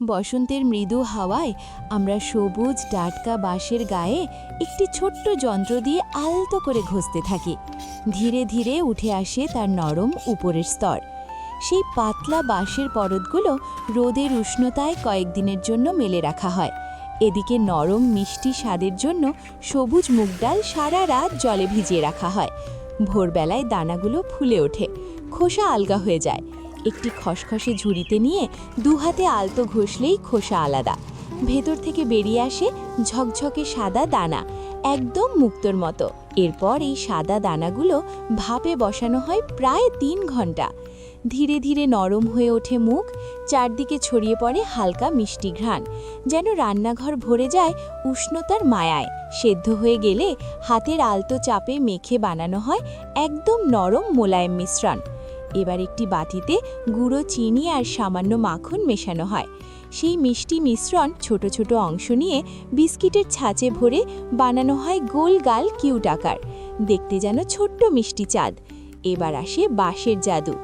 বসন্তের মৃদু হাওয়ায় আমরা সবুজ টাটকা বাঁশের গায়ে একটি ছোট্ট যন্ত্র দিয়ে আলতো করে ঘষতে থাকি। ধীরে ধীরে উঠে আসে তার নরম উপরের স্তর। সেই পাতলা বাঁশের পরতগুলো রোদের উষ্ণতায় কয়েকদিনের জন্য মেলে রাখা হয়। এদিকে নরম মিষ্টি স্বাদের জন্য সবুজ মুগ ডাল সারা রাত জলে ভিজিয়ে রাখা হয়। ভোরবেলায় দানাগুলো ফুলে ওঠে, খোসা আলগা হয়ে যায়। একটি খসখসে ঝুড়িতে নিয়ে দুহাতে আলতো ঘষলেই খোসা আলাদা। ভেতর থেকে বেরিয়ে আসে ঝকঝকে সাদা দানা, একদম মুক্তোর মতো। এরপর এই সাদা দানাগুলো ভাপে বসানো হয় প্রায় ৩ ঘন্টা। ধীরে ধীরে নরম হয়ে ওঠে মুখ, চারদিকে ছড়িয়ে পড়ে হালকা মিষ্টি ঘ্রাণ, যেন রান্নাঘর ভরে যায় উষ্ণতার মায়ায়। সেদ্ধ হয়ে গেলে হাতের আলতো চাপে মেখে বানানো হয় একদম নরম মোলায়েম মিশ্রণ। এবার একটি বাটিতে গুঁড়ো চিনি আর সামান্য মাখন মেশানো হয়। সেই মিষ্টি মিশ্রণ ছোট ছোট অংশ নিয়ে বিস্কিটের ছাঁচে ভরে বানানো হয় গোল গাল কিউট আকার, দেখতে যেন ছোট্ট মিষ্টি চাঁদ। এবার আসে বাঁশের জাদু।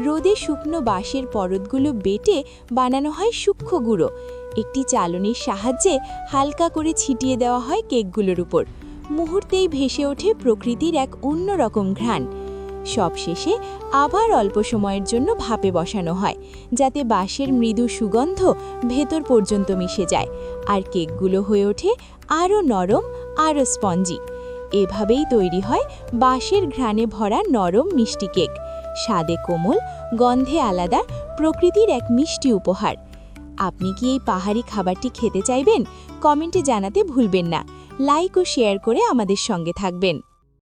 রোদে শুকনো বাঁশের পরতগুলো বেটে বানানো হয় সূক্ষ্ম গুঁড়ো। একটি চালনির সাহায্যে হালকা করে ছিটিয়ে দেওয়া হয় কেকগুলোর উপর। মুহূর্তেই ভেসে ওঠে প্রকৃতির এক অন্যরকম ঘ্রাণ। সবশেষে আবার অল্প সময়ের জন্য ভাপে বসানো হয়, যাতে বাঁশের মৃদু সুগন্ধ ভেতর পর্যন্ত মিশে যায়, আর কেকগুলো হয়ে ওঠে আরও নরম, আরও স্পঞ্জি। এভাবেই তৈরি হয় বাঁশের ঘ্রাণে ভরা নরম মিষ্টি কেক। স্বাদে কোমল, গন্ধে আলাদা, প্রকৃতির এক মিষ্টি উপহার। আপনি কি এই পাহাড়ি খাবারটি খেতে চাইবেন? কমেন্টে জানাতে ভুলবেন না। লাইক ও শেয়ার করে আমাদের সঙ্গে থাকবেন।